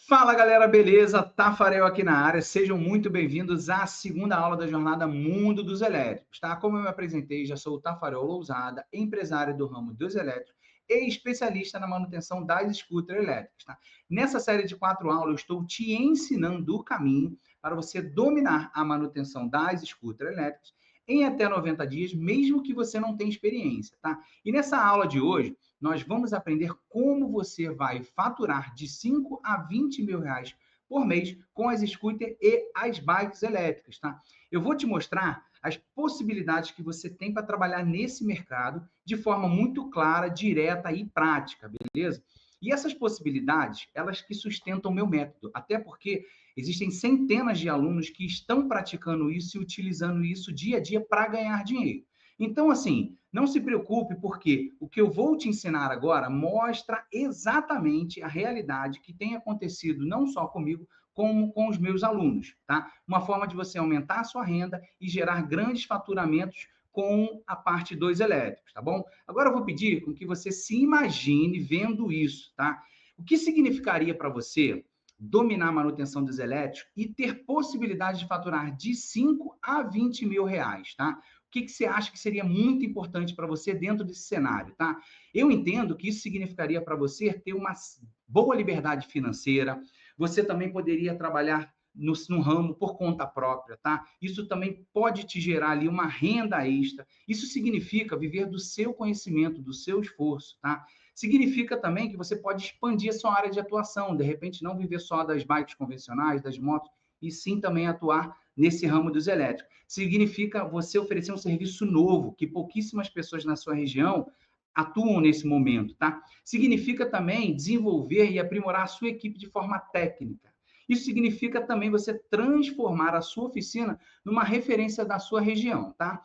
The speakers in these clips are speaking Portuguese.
Fala galera, beleza? Tafarel aqui na área, sejam muito bem-vindos à segunda aula da jornada Mundo dos Elétricos, tá? Como eu me apresentei, já sou o Tafarel Lousada, empresário do ramo dos elétricos e especialista na manutenção das scooters elétricas, tá? Nessa série de 4 aulas, eu estou te ensinando o caminho para você dominar a manutenção das scooters elétricas em até 90 dias, mesmo que você não tenha experiência, tá? E nessa aula de hoje, nós vamos aprender como você vai faturar de 5 a 20 mil reais por mês com as scooters e as bikes elétricas, tá? Eu vou te mostrar as possibilidades que você tem para trabalhar nesse mercado de forma muito clara, direta e prática, beleza? E essas possibilidades, elas que sustentam o meu método, até porque existem centenas de alunos que estão praticando isso e utilizando isso dia a dia para ganhar dinheiro. Então, assim, não se preocupe, porque o que eu vou te ensinar agora mostra exatamente a realidade que tem acontecido não só comigo, como com os meus alunos, tá? Uma forma de você aumentar a sua renda e gerar grandes faturamentos com a parte dos elétricos, tá bom? Agora eu vou pedir com que você se imagine vendo isso, tá? O que significaria para você dominar a manutenção dos elétricos e ter possibilidade de faturar de 5 a 20 mil reais, tá? O que você acha que seria muito importante para você dentro desse cenário, tá? Eu entendo que isso significaria para você ter uma boa liberdade financeira, você também poderia trabalhar no ramo por conta própria, tá? Isso também pode te gerar ali uma renda extra. Isso significa viver do seu conhecimento, do seu esforço, tá? Significa também que você pode expandir a sua área de atuação, de repente não viver só das bikes convencionais, das motos, e sim também atuar nesse ramo dos elétricos. Significa você oferecer um serviço novo, que pouquíssimas pessoas na sua região atuam nesse momento, tá? Significa também desenvolver e aprimorar a sua equipe de forma técnica. Isso significa também você transformar a sua oficina numa referência da sua região, tá?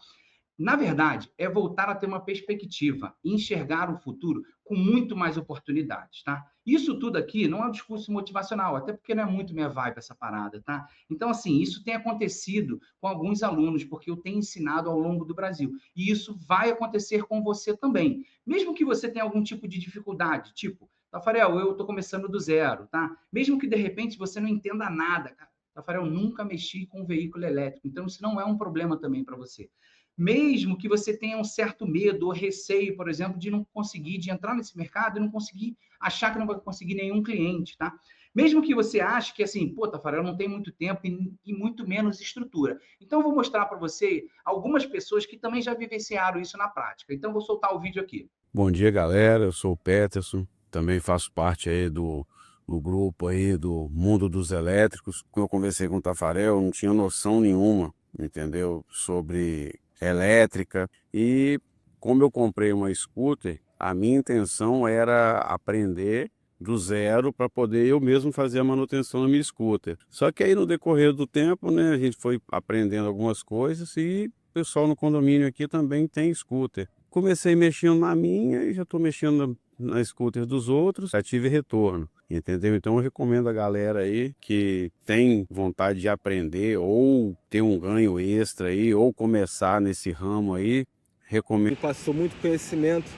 Na verdade, é voltar a ter uma perspectiva, enxergar o futuro com muito mais oportunidades, tá? Isso tudo aqui não é um discurso motivacional, até porque não é muito minha vibe essa parada, tá? Então, assim, isso tem acontecido com alguns alunos, porque eu tenho ensinado ao longo do Brasil. E isso vai acontecer com você também. Mesmo que você tenha algum tipo de dificuldade, tipo, Tafarel, eu estou começando do zero, tá? Mesmo que de repente você não entenda nada, cara. Tafarel, nunca mexi com um veículo elétrico, então isso não é um problema também para você. Mesmo que você tenha um certo medo ou receio, por exemplo, de não conseguir, de entrar nesse mercado e não conseguir, achar que não vai conseguir nenhum cliente, tá? Mesmo que você ache que assim, pô, Tafarel, não tem muito tempo e muito menos estrutura. Então, eu vou mostrar para você algumas pessoas que também já vivenciaram isso na prática. Então, eu vou soltar o vídeo aqui. Bom dia, galera. Eu sou o Peterson, também faço parte aí do grupo aí do Mundo dos Elétricos. Quando eu conversei com o Tafarel, eu não tinha noção nenhuma, entendeu, sobre elétrica. E como eu comprei uma scooter, a minha intenção era aprender do zero para poder eu mesmo fazer a manutenção da minha scooter. Só que aí no decorrer do tempo, né, a gente foi aprendendo algumas coisas e o pessoal no condomínio aqui também tem scooter. Comecei mexendo na minha e já estou mexendo na scooter dos outros, já tive retorno, entendeu? Então eu recomendo a galera aí que tem vontade de aprender ou ter um ganho extra aí, ou começar nesse ramo aí, recomendo. Me passou muito conhecimento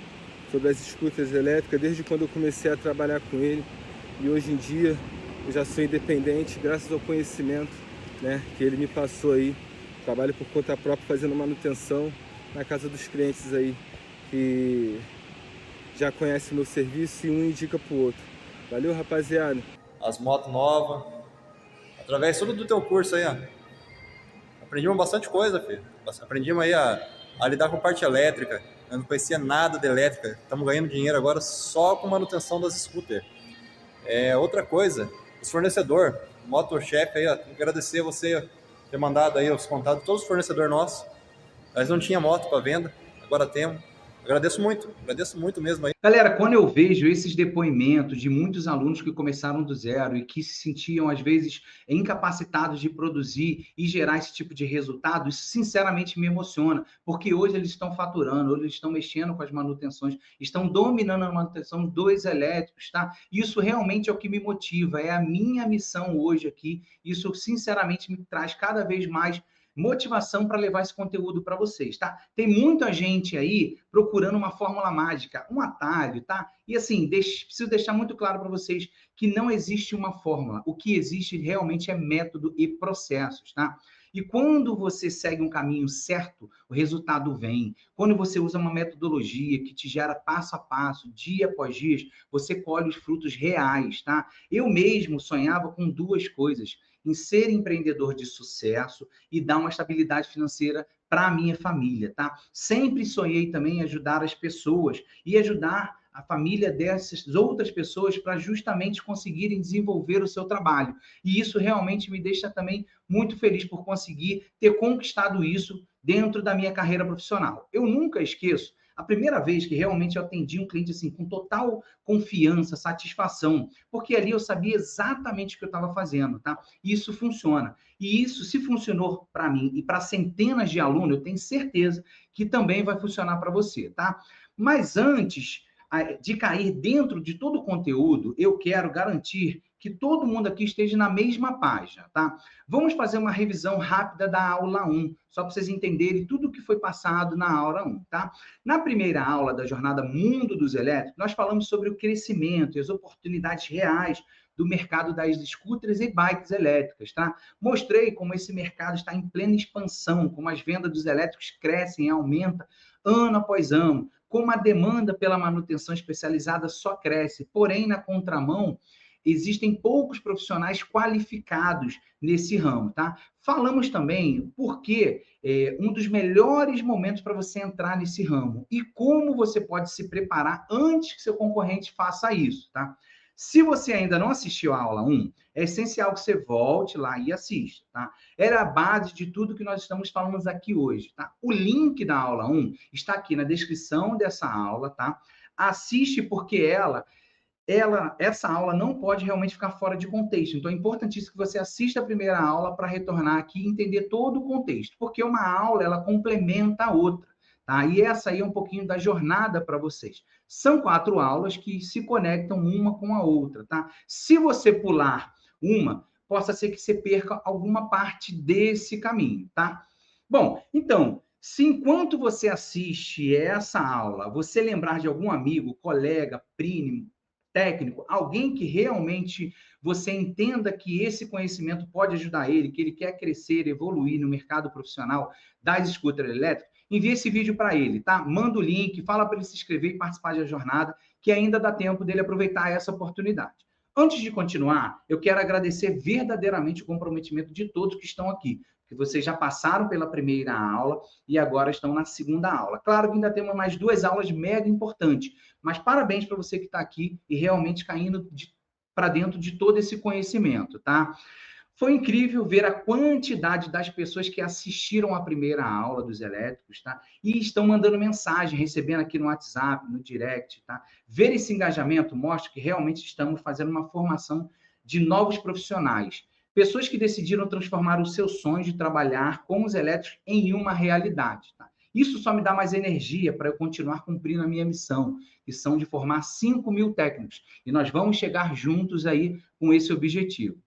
sobre as scooters elétricas desde quando eu comecei a trabalhar com ele, e hoje em dia eu já sou independente graças ao conhecimento, né, que ele me passou aí. Trabalho por conta própria fazendo manutenção na casa dos clientes aí que já conhecem o meu serviço, e um indica pro outro. Valeu, rapaziada. As motos novas, através tudo do teu curso aí, ó. Aprendimos bastante coisa, filho. Aprendimos aí a lidar com parte elétrica. Eu não conhecia nada de elétrica. Estamos ganhando dinheiro agora só com manutenção das scooters. Outra coisa, os fornecedores, Motochefe aí, ó. Tenho que agradecer você ter mandado aí os contatos de todos os fornecedores nossos. Nós não tinha moto para venda, agora temos. Agradeço muito mesmo aí. Galera, quando eu vejo esses depoimentos de muitos alunos que começaram do zero e que se sentiam, às vezes, incapacitados de produzir e gerar esse tipo de resultado, isso sinceramente me emociona, porque hoje eles estão faturando, hoje eles estão mexendo com as manutenções, estão dominando a manutenção dos elétricos, tá? Isso realmente é o que me motiva, é a minha missão hoje aqui, isso sinceramente me traz cada vez mais motivação para levar esse conteúdo para vocês, tá? Tem muita gente aí procurando uma fórmula mágica, um atalho, tá? E assim, preciso deixar muito claro para vocês que não existe uma fórmula. O que existe realmente é método e processos, tá? E quando você segue um caminho certo, o resultado vem. Quando você usa uma metodologia que te gera passo a passo, dia após dia, você colhe os frutos reais, tá? Eu mesmo sonhava com duas coisas: em ser empreendedor de sucesso e dar uma estabilidade financeira para a minha família, tá? Sempre sonhei também em ajudar as pessoas e ajudar a família dessas outras pessoas para justamente conseguirem desenvolver o seu trabalho. E isso realmente me deixa também muito feliz por conseguir ter conquistado isso dentro da minha carreira profissional. Eu nunca esqueço a primeira vez que realmente eu atendi um cliente assim com total confiança, satisfação, porque ali eu sabia exatamente o que eu estava fazendo, tá? E isso funciona. E isso, se funcionou para mim e para centenas de alunos, eu tenho certeza que também vai funcionar para você, tá? Mas antes de cair dentro de todo o conteúdo, eu quero garantir que todo mundo aqui esteja na mesma página, tá? Vamos fazer uma revisão rápida da aula 1, só para vocês entenderem tudo o que foi passado na aula 1, tá? Na primeira aula da jornada Mundo dos Elétricos, nós falamos sobre o crescimento e as oportunidades reais do mercado das scooters e bikes elétricas, tá? Mostrei como esse mercado está em plena expansão, como as vendas dos elétricos crescem e aumentam ano após ano, como a demanda pela manutenção especializada só cresce, porém, na contramão, existem poucos profissionais qualificados nesse ramo, tá? Falamos também porque um dos melhores momentos para você entrar nesse ramo e como você pode se preparar antes que seu concorrente faça isso, tá? Se você ainda não assistiu a aula 1, é essencial que você volte lá e assista, tá? Era a base de tudo que nós estamos falando aqui hoje, tá? O link da aula 1 está aqui na descrição dessa aula, tá? Assiste porque essa aula não pode realmente ficar fora de contexto. Então, é importantíssimo que você assista a primeira aula para retornar aqui e entender todo o contexto, porque uma aula, ela complementa a outra, tá? E essa aí é um pouquinho da jornada para vocês. São 4 aulas que se conectam uma com a outra, tá? Se você pular uma, possa ser que você perca alguma parte desse caminho, tá? Bom, então, se enquanto você assiste essa aula, você lembrar de algum amigo, colega, primo, técnico, alguém que realmente você entenda que esse conhecimento pode ajudar ele, que ele quer crescer, evoluir no mercado profissional das scooters elétricas, envie esse vídeo para ele, tá? Manda o link, fala para ele se inscrever e participar da jornada, que ainda dá tempo dele aproveitar essa oportunidade. Antes de continuar, eu quero agradecer verdadeiramente o comprometimento de todos que estão aqui, que vocês já passaram pela primeira aula e agora estão na segunda aula. Claro que ainda temos mais 2 aulas mega importantes, mas parabéns para você que está aqui e realmente caindo para dentro de todo esse conhecimento, tá? Foi incrível ver a quantidade das pessoas que assistiram à primeira aula dos elétricos, tá? E estão mandando mensagem, recebendo aqui no WhatsApp, no direct, tá? Ver esse engajamento mostra que realmente estamos fazendo uma formação de novos profissionais. Pessoas que decidiram transformar os seus sonhos de trabalhar com os elétricos em uma realidade, tá? Isso só me dá mais energia para eu continuar cumprindo a minha missão, que são de formar 5.000 técnicos. E nós vamos chegar juntos aí com esse objetivo.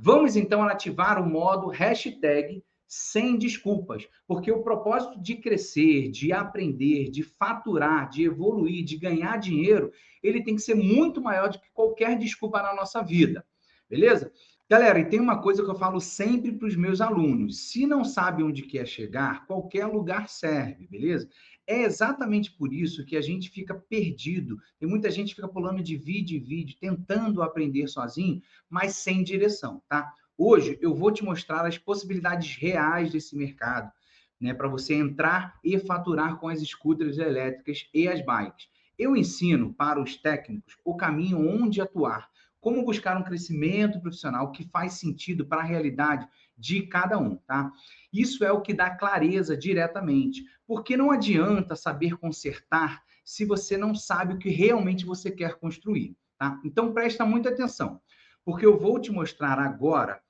Vamos, então, ativar o modo hashtag sem desculpas, porque o propósito de crescer, de aprender, de faturar, de evoluir, de ganhar dinheiro, ele tem que ser muito maior do que qualquer desculpa na nossa vida, beleza? Galera, e tem uma coisa que eu falo sempre para os meus alunos: se não sabe onde quer chegar, qualquer lugar serve, beleza? É exatamente por isso que a gente fica perdido. Tem muita gente que fica pulando de vídeo em vídeo, tentando aprender sozinho, mas sem direção, tá? Hoje eu vou te mostrar as possibilidades reais desse mercado, né, para você entrar e faturar com as scooters elétricas e as bikes. Eu ensino para os técnicos o caminho onde atuar, como buscar um crescimento profissional que faz sentido para a realidade de cada um, tá? Isso é o que dá clareza diretamente, porque não adianta saber consertar se você não sabe o que realmente você quer construir, tá? Então, presta muita atenção, porque eu vou te mostrar agora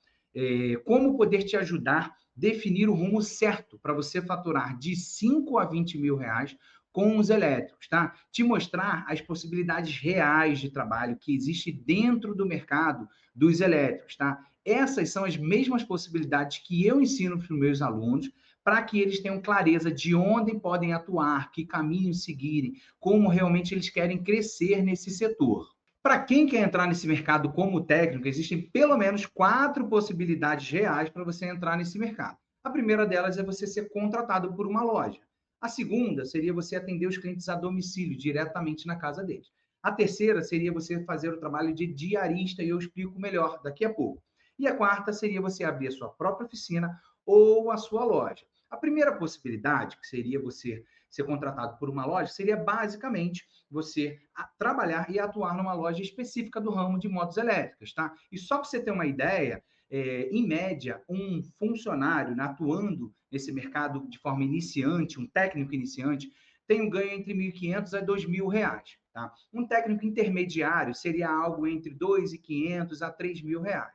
como poder te ajudar a definir o rumo certo para você faturar de 5 a 20 mil reais com os elétricos, tá? Te mostrar as possibilidades reais de trabalho que existe dentro do mercado dos elétricos, tá? essas são as mesmas possibilidades que eu ensino para os meus alunos, para que eles tenham clareza de onde podem atuar, que caminhos seguirem, como realmente eles querem crescer nesse setor. Para quem quer entrar nesse mercado como técnico, existem pelo menos 4 possibilidades reais para você entrar nesse mercado. A primeira delas é você ser contratado por uma loja. A segunda seria você atender os clientes a domicílio, diretamente na casa deles. A terceira seria você fazer o trabalho de diarista, e eu explico melhor daqui a pouco. E a quarta seria você abrir a sua própria oficina ou a sua loja. A primeira possibilidade, que seria você ser contratado por uma loja, seria basicamente você trabalhar e atuar numa loja específica do ramo de motos elétricas, tá? E só para você ter uma ideia, em média, um funcionário atuando nesse mercado de forma iniciante, um técnico iniciante, tem um ganho entre R$ 1.500 a R$ 2.000, tá? Um técnico intermediário seria algo entre R$ 2.500 a R$ 3.000.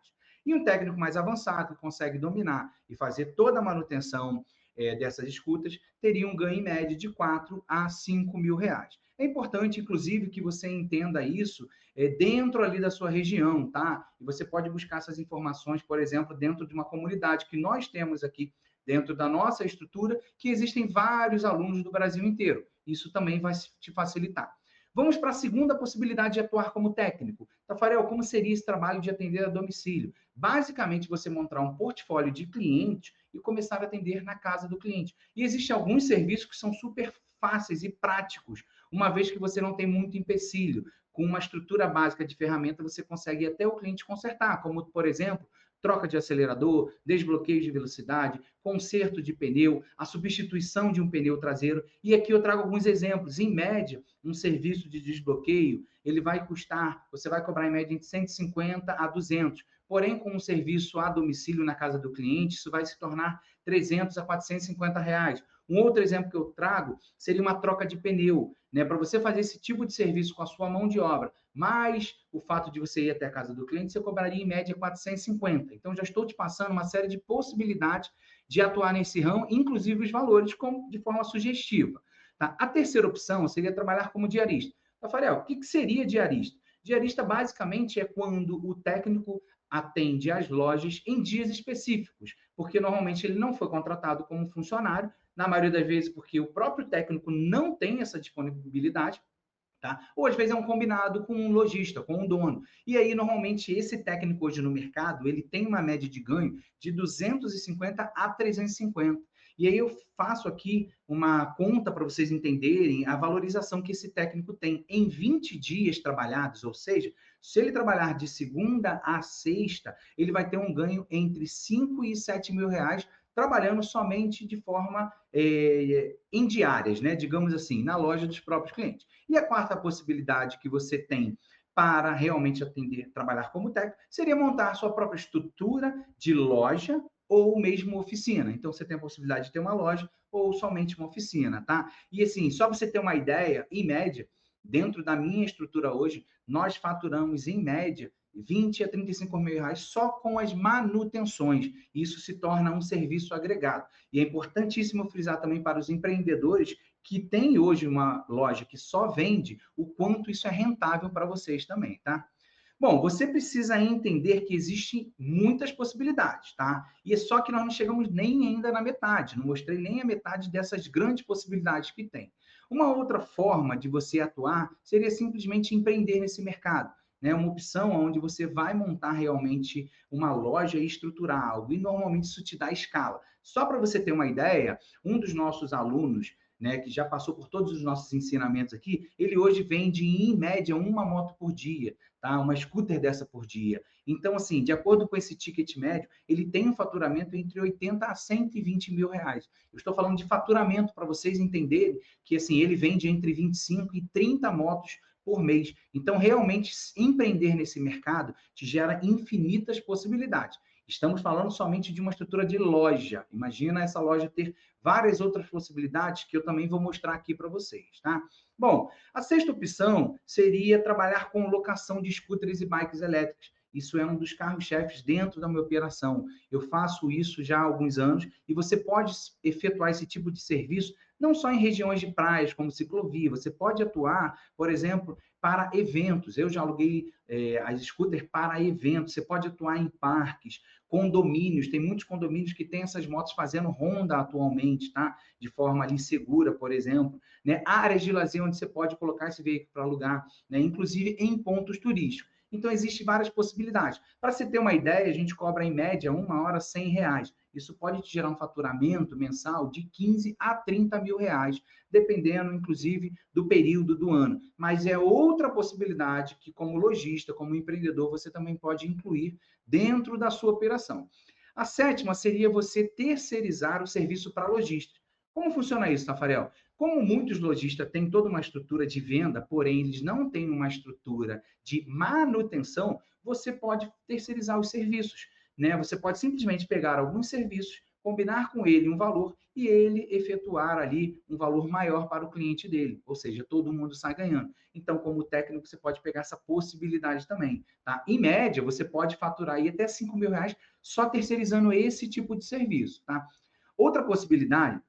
E um técnico mais avançado, que consegue dominar e fazer toda a manutenção dessas escutas, teria um ganho em média de R$ 4.000 a R$ 5.000. É importante, inclusive, que você entenda isso dentro ali da sua região, tá? E você pode buscar essas informações, por exemplo, dentro de uma comunidade que nós temos aqui, dentro da nossa estrutura, que existem vários alunos do Brasil inteiro. Isso também vai te facilitar. Vamos para a segunda possibilidade de atuar como técnico. Tafarel, como seria esse trabalho de atender a domicílio? Basicamente, você montar um portfólio de clientes e começar a atender na casa do cliente. E existem alguns serviços que são super fáceis e práticos, uma vez que você não tem muito empecilho. Com uma estrutura básica de ferramenta, você consegue ir até o cliente consertar, como, por exemplo, troca de acelerador, desbloqueio de velocidade, conserto de pneu, a substituição de um pneu traseiro. E aqui eu trago alguns exemplos. Em média, um serviço de desbloqueio, ele vai custar, você vai cobrar em média entre 150 a 200. Porém, com um serviço a domicílio na casa do cliente, isso vai se tornar 300 a 450 reais. Um outro exemplo que eu trago seria uma troca de pneu, né? Para você fazer esse tipo de serviço com a sua mão de obra, mais o fato de você ir até a casa do cliente, você cobraria em média 450. Então, já estou te passando uma série de possibilidades de atuar nesse ramo, inclusive os valores de forma sugestiva. Tá? A terceira opção seria trabalhar como diarista. Tafarel, o que seria diarista? Diarista, basicamente, é quando o técnico atende às lojas em dias específicos, porque normalmente ele não foi contratado como funcionário, na maioria das vezes porque o próprio técnico não tem essa disponibilidade, tá? Ou às vezes é um combinado com um lojista, com um dono. E aí, normalmente, esse técnico hoje no mercado, ele tem uma média de ganho de 250 a 350. E aí eu faço aqui uma conta para vocês entenderem a valorização que esse técnico tem em 20 dias trabalhados, ou seja, se ele trabalhar de segunda a sexta, ele vai ter um ganho entre 5 e 7 mil reais trabalhando somente de forma em diárias, né? Digamos assim, na loja dos próprios clientes. E a quarta possibilidade que você tem para realmente atender, trabalhar como técnico, seria montar sua própria estrutura de loja ou mesmo oficina. Então, você tem a possibilidade de ter uma loja ou somente uma oficina, tá? E assim, só para você ter uma ideia, em média, dentro da minha estrutura hoje, nós faturamos, em média, 20 a 35 mil reais só com as manutenções. Isso se torna um serviço agregado. E é importantíssimo frisar também para os empreendedores que têm hoje uma loja que só vende, o quanto isso é rentável para vocês também, tá? Bom, você precisa entender que existem muitas possibilidades, tá? E é só que nós não chegamos nem ainda na metade, não mostrei nem a metade dessas grandes possibilidades que tem. Uma outra forma de você atuar seria simplesmente empreender nesse mercado, né? Uma opção onde você vai montar realmente uma loja e estruturar algo, e normalmente isso te dá escala. Só para você ter uma ideia, um dos nossos alunos, né, que já passou por todos os nossos ensinamentos aqui, ele hoje vende, em média, uma moto por dia, tá? Uma scooter dessa por dia. Então, assim, de acordo com esse ticket médio, ele tem um faturamento entre 80 a 120 mil reais. Eu estou falando de faturamento para vocês entenderem que, assim, ele vende entre 25 e 30 motos por mês. Então, realmente, empreender nesse mercado te gera infinitas possibilidades. Estamos falando somente de uma estrutura de loja. Imagina essa loja ter várias outras possibilidades que eu também vou mostrar aqui para vocês, tá? Bom, a sexta opção seria trabalhar com locação de scooters e bikes elétricas. Isso é um dos carros-chefes dentro da minha operação. Eu faço isso já há alguns anos e você pode efetuar esse tipo de serviço não só em regiões de praias, como ciclovia. Você pode atuar, por exemplo, para eventos. Eu já aluguei as scooters para eventos. Você pode atuar em parques, condomínios. Tem muitos condomínios que têm essas motos fazendo ronda atualmente, tá? De forma ali segura, por exemplo. Né? Áreas de lazer onde você pode colocar esse veículo para alugar, né? Inclusive em pontos turísticos. Então, existem várias possibilidades. Para você ter uma ideia, a gente cobra em média 1 hora R$100. Isso pode te gerar um faturamento mensal de 15 a 30 mil reais, dependendo, inclusive, do período do ano. Mas é outra possibilidade que, como lojista, como empreendedor, você também pode incluir dentro da sua operação. A sétima seria você terceirizar o serviço para lojistas. Como funciona isso, Tafarel? Como muitos lojistas têm toda uma estrutura de venda, porém eles não têm uma estrutura de manutenção, você pode terceirizar os serviços, né? Você pode simplesmente pegar alguns serviços, combinar com ele um valor e ele efetuar ali um valor maior para o cliente dele, ou seja, todo mundo sai ganhando. Então, como técnico, você pode pegar essa possibilidade também, tá? Em média, você pode faturar aí até 5 mil reais só terceirizando esse tipo de serviço, tá? Outra possibilidade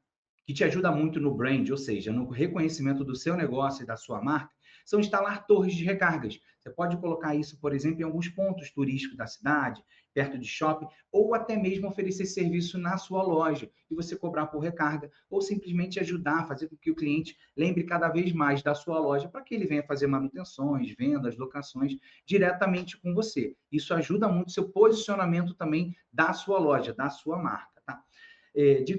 que te ajuda muito no brand, ou seja, no reconhecimento do seu negócio e da sua marca, são instalar torres de recargas. Você pode colocar isso, por exemplo, em alguns pontos turísticos da cidade, perto de shopping, ou até mesmo oferecer serviço na sua loja e você cobrar por recarga, ou simplesmente ajudar a fazer com que o cliente lembre cada vez mais da sua loja para que ele venha fazer manutenções, vendas, locações diretamente com você. Isso ajuda muito o seu posicionamento também da sua loja, da sua marca, tá?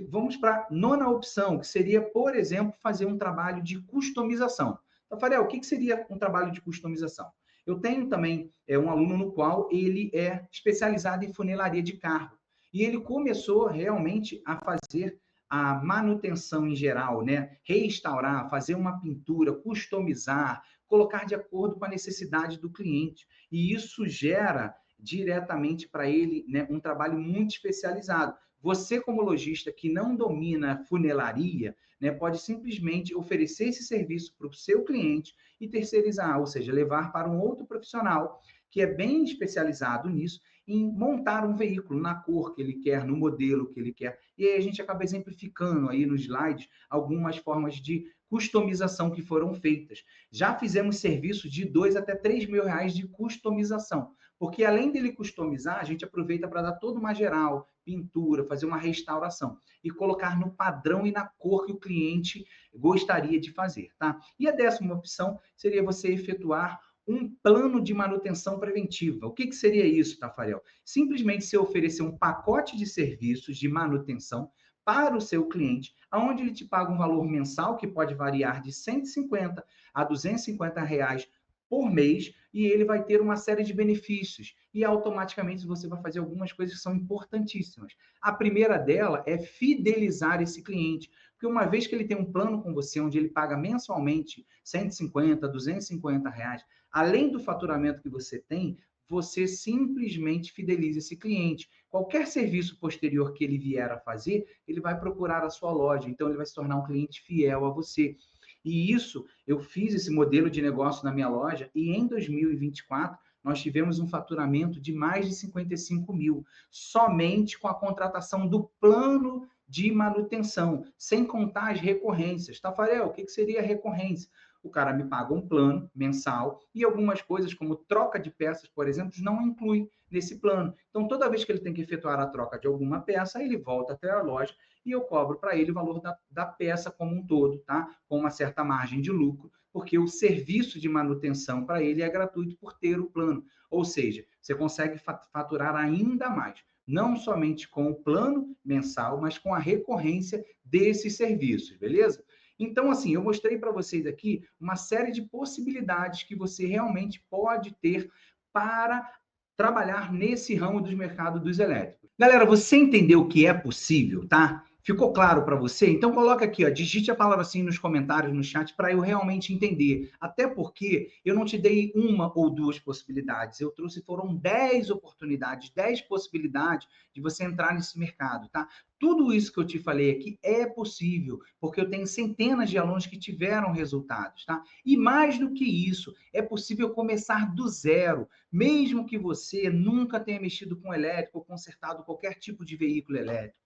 Vamos para a nona opção, que seria, por exemplo, fazer um trabalho de customização. Tafarel, o que seria um trabalho de customização? Eu tenho também um aluno no qual ele é especializado em funilaria de carro. E ele começou realmente a fazer a manutenção em geral, né? Restaurar, fazer uma pintura, customizar, colocar de acordo com a necessidade do cliente. E isso gera diretamente para ele, né, um trabalho muito especializado. Você, como lojista que não domina funilaria, né, pode simplesmente oferecer esse serviço para o seu cliente e terceirizar, ou seja, levar para um outro profissional que é bem especializado nisso, em montar um veículo na cor que ele quer, no modelo que ele quer. E aí a gente acaba exemplificando aí nos slides algumas formas de customização que foram feitas. Já fizemos serviços de 2 até 3 mil reais de customização, porque além dele customizar, a gente aproveita para dar toda uma geral, pintura, fazer uma restauração e colocar no padrão e na cor que o cliente gostaria de fazer, tá? E a 10ª opção seria você efetuar um plano de manutenção preventiva. O que seria isso, Tafarel? Simplesmente você oferecer um pacote de serviços de manutenção para o seu cliente, onde ele te paga um valor mensal que pode variar de 150 a 250 reais por mês, e ele vai ter uma série de benefícios. E automaticamente você vai fazer algumas coisas que são importantíssimas. A primeira dela é fidelizar esse cliente. Porque uma vez que ele tem um plano com você, onde ele paga mensalmente 150, 250 reais, além do faturamento que você tem, você simplesmente fideliza esse cliente. Qualquer serviço posterior que ele vier a fazer, ele vai procurar a sua loja. Então, ele vai se tornar um cliente fiel a você. E isso, eu fiz esse modelo de negócio na minha loja e em 2024 nós tivemos um faturamento de mais de 55 mil, somente com a contratação do plano de manutenção, sem contar as recorrências. Tafarel, o que seria recorrência? O cara me paga um plano mensal e algumas coisas, como troca de peças, por exemplo, não inclui nesse plano. Então, toda vez que ele tem que efetuar a troca de alguma peça, ele volta até a loja e eu cobro para ele o valor da peça como um todo, tá? Com uma certa margem de lucro, porque o serviço de manutenção para ele é gratuito por ter o plano. Ou seja, você consegue faturar ainda mais, não somente com o plano mensal, mas com a recorrência desses serviços, beleza? Então, assim, eu mostrei para vocês aqui uma série de possibilidades que você realmente pode ter para trabalhar nesse ramo dos mercados dos elétricos. Galera, você entendeu que é possível, tá? Ficou claro para você? Então coloca aqui, ó, digite a palavra assim nos comentários, no chat, para eu realmente entender. Até porque eu não te dei uma ou duas possibilidades, eu trouxe, foram 10 oportunidades, 10 possibilidades de você entrar nesse mercado, tá? Tudo isso que eu te falei aqui é possível, porque eu tenho centenas de alunos que tiveram resultados, tá? E mais do que isso, é possível começar do zero, mesmo que você nunca tenha mexido com elétrico ou consertado qualquer tipo de veículo elétrico.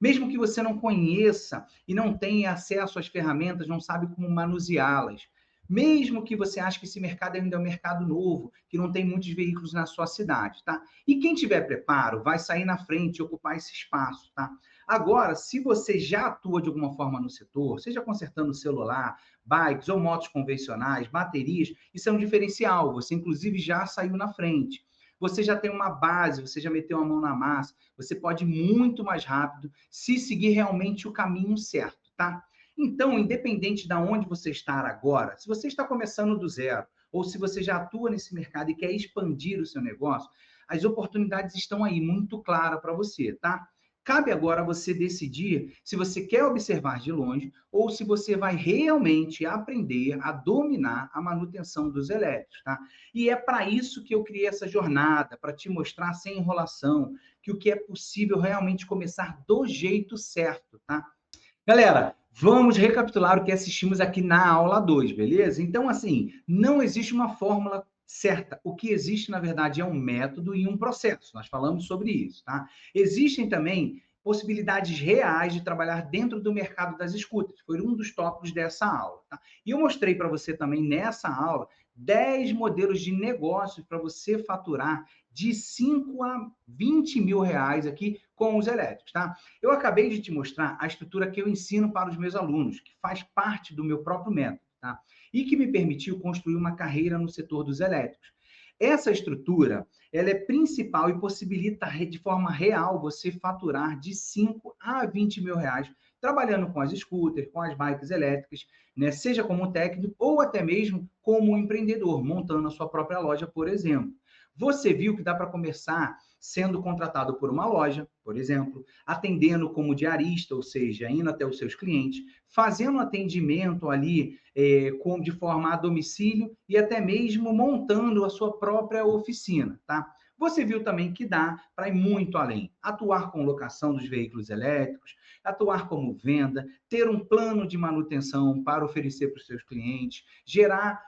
Mesmo que você não conheça e não tenha acesso às ferramentas, não sabe como manuseá-las. Mesmo que você ache que esse mercado ainda é um mercado novo, que não tem muitos veículos na sua cidade, tá? E quem tiver preparo vai sair na frente e ocupar esse espaço, tá? Agora, se você já atua de alguma forma no setor, seja consertando celular, bikes ou motos convencionais, baterias, isso é um diferencial. Você, inclusive, já saiu na frente. Você já tem uma base, você já meteu a mão na massa, você pode ir muito mais rápido se seguir realmente o caminho certo, tá? Então, independente de onde você está agora, se você está começando do zero, ou se você já atua nesse mercado e quer expandir o seu negócio, as oportunidades estão aí, muito claras para você, tá? Cabe agora você decidir se você quer observar de longe ou se você vai realmente aprender a dominar a manutenção dos elétricos, tá? E é para isso que eu criei essa jornada, para te mostrar sem enrolação que o que é possível realmente começar do jeito certo, tá? Galera, vamos recapitular o que assistimos aqui na aula 2, beleza? Então, assim, não existe uma fórmula certa. O que existe, na verdade, é um método e um processo. Nós falamos sobre isso, tá? Existem também possibilidades reais de trabalhar dentro do mercado das escutas. Foi um dos tópicos dessa aula, tá? E eu mostrei para você também nessa aula 10 modelos de negócios para você faturar de 5 a 20 mil reais aqui com os elétricos, tá? Eu acabei de te mostrar a estrutura que eu ensino para os meus alunos, que faz parte do meu próprio método, tá? E que me permitiu construir uma carreira no setor dos elétricos. Essa estrutura, ela é principal e possibilita de forma real você faturar de 5 a 20 mil reais trabalhando com as scooters, com as bikes elétricas, né? Seja como um técnico ou até mesmo como um empreendedor, montando a sua própria loja, por exemplo. Você viu que dá para começar sendo contratado por uma loja, por exemplo, atendendo como diarista, ou seja, indo até os seus clientes, fazendo atendimento ali de forma a domicílio e até mesmo montando a sua própria oficina, tá? Você viu também que dá para ir muito além. Atuar com locação dos veículos elétricos, atuar como venda, ter um plano de manutenção para oferecer para os seus clientes, gerar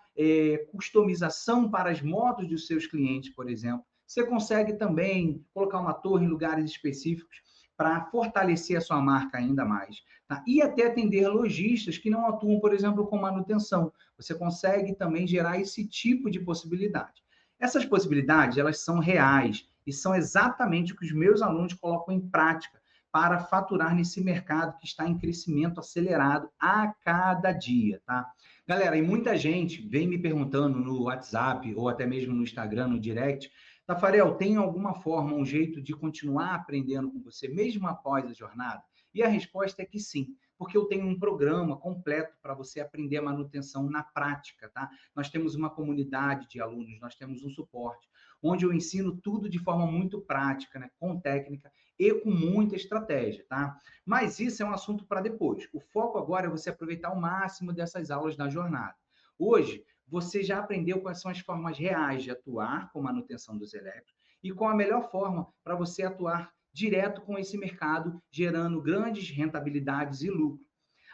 customização para as motos dos seus clientes, por exemplo. Você consegue também colocar uma torre em lugares específicos para fortalecer a sua marca ainda mais. Tá? E até atender lojistas que não atuam, por exemplo, com manutenção. Você consegue também gerar esse tipo de possibilidade. Essas possibilidades, elas são reais e são exatamente o que os meus alunos colocam em prática para faturar nesse mercado que está em crescimento acelerado a cada dia, tá? Galera, e muita gente vem me perguntando no WhatsApp ou até mesmo no Instagram, no direct, Tafarel, tem alguma forma, um jeito de continuar aprendendo com você, mesmo após a jornada? E a resposta é que sim, porque eu tenho um programa completo para você aprender a manutenção na prática, tá? Nós temos uma comunidade de alunos, nós temos um suporte, onde eu ensino tudo de forma muito prática, né? Com técnica e com muita estratégia, tá? Mas isso é um assunto para depois. O foco agora é você aproveitar o máximo dessas aulas da jornada. Hoje, você já aprendeu quais são as formas reais de atuar com manutenção dos elétricos e qual a melhor forma para você atuar direto com esse mercado, gerando grandes rentabilidades e lucro.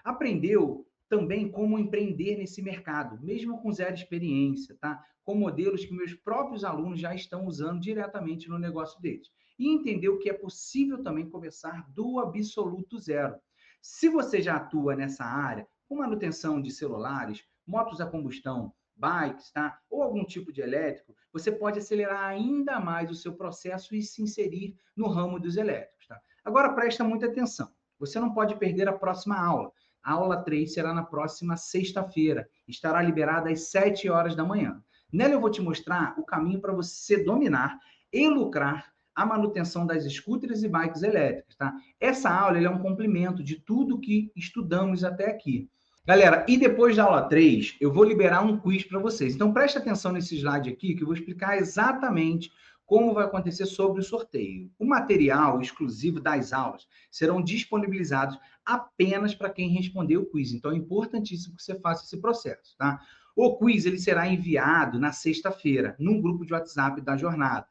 Aprendeu também como empreender nesse mercado, mesmo com zero experiência, tá? Com modelos que meus próprios alunos já estão usando diretamente no negócio deles. E entendeu que é possível também começar do absoluto zero. Se você já atua nessa área, com manutenção de celulares, motos a combustão, bikes, tá? Ou algum tipo de elétrico, você pode acelerar ainda mais o seu processo e se inserir no ramo dos elétricos, tá? Agora presta muita atenção. Você não pode perder a próxima aula. A aula 3 será na próxima sexta-feira. Estará liberada às 7 horas da manhã. Nela eu vou te mostrar o caminho para você dominar e lucrar a manutenção das scooters e bikes elétricas, tá? Essa aula é um complemento de tudo que estudamos até aqui. Galera, e depois da aula 3, eu vou liberar um quiz para vocês. Então, preste atenção nesse slide aqui, que eu vou explicar exatamente como vai acontecer sobre o sorteio. O material exclusivo das aulas serão disponibilizados apenas para quem responder o quiz. Então, é importantíssimo que você faça esse processo, tá? O quiz ele será enviado na sexta-feira, num grupo de WhatsApp da jornada.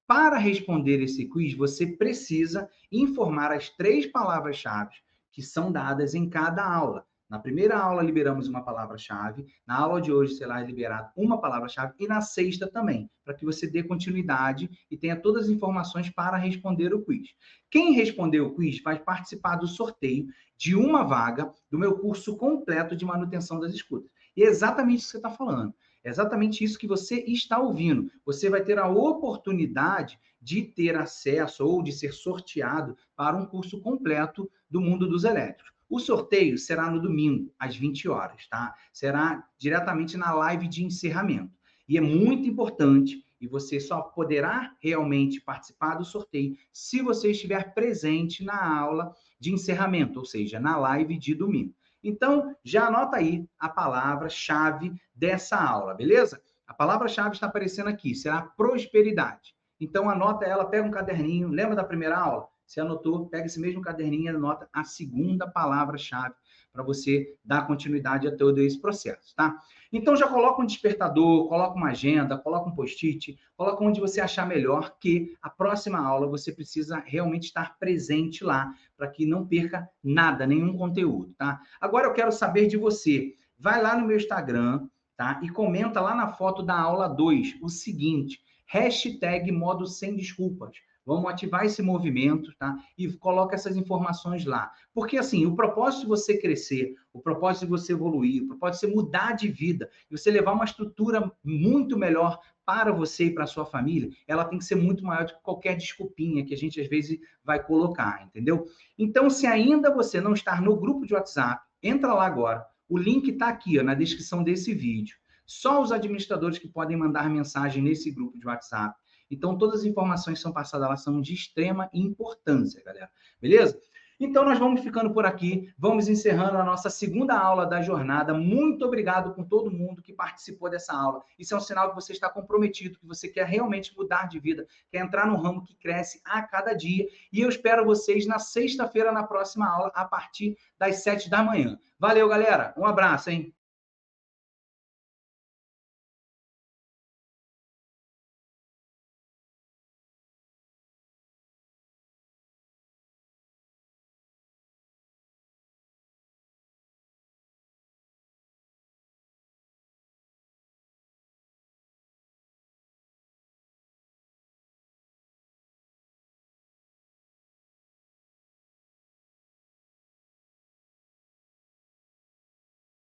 Para responder esse quiz, você precisa informar as 3 palavras-chave que são dadas em cada aula. Na primeira aula, liberamos uma palavra-chave. Na aula de hoje, será liberado uma palavra-chave. E na sexta também, para que você dê continuidade e tenha todas as informações para responder o quiz. Quem responder o quiz vai participar do sorteio de uma vaga do meu curso completo de manutenção das scooters. E é exatamente isso que você está falando. É exatamente isso que você está ouvindo. Você vai ter a oportunidade de ter acesso ou de ser sorteado para um curso completo do mundo dos elétricos. O sorteio será no domingo, às 20 horas, tá? Será diretamente na live de encerramento. E é muito importante, e você só poderá realmente participar do sorteio se você estiver presente na aula de encerramento, ou seja, na live de domingo. Então, já anota aí a palavra-chave dessa aula, beleza? A palavra-chave está aparecendo aqui, será prosperidade. Então, anota ela, pega um caderninho, lembra da primeira aula? Você anotou, pega esse mesmo caderninho e anota a segunda palavra-chave para você dar continuidade a todo esse processo, tá? Então, já coloca um despertador, coloca uma agenda, coloca um post-it, coloca onde você achar melhor, que a próxima aula você precisa realmente estar presente lá, para que não perca nada, nenhum conteúdo, tá? Agora eu quero saber de você. Vai lá no meu Instagram, tá? E comenta lá na foto da aula 2 o seguinte: hashtag modo sem desculpas. Vamos ativar esse movimento, tá? E coloca essas informações lá. Porque, assim, o propósito de você crescer, o propósito de você evoluir, o propósito de você mudar de vida, e você levar uma estrutura muito melhor para você e para a sua família, ela tem que ser muito maior do que qualquer desculpinha que a gente, às vezes, vai colocar, entendeu? Então, se ainda você não está no grupo de WhatsApp, entra lá agora. O link está aqui, ó, na descrição desse vídeo. Só os administradores que podem mandar mensagem nesse grupo de WhatsApp. Então, todas as informações que são passadas lá são de extrema importância, galera. Beleza? Então, nós vamos ficando por aqui. Vamos encerrando a nossa segunda aula da jornada. Muito obrigado com todo mundo que participou dessa aula. Isso é um sinal que você está comprometido, que você quer realmente mudar de vida, quer entrar no ramo que cresce a cada dia. E eu espero vocês na sexta-feira, na próxima aula, a partir das 7 da manhã. Valeu, galera. Um abraço, hein?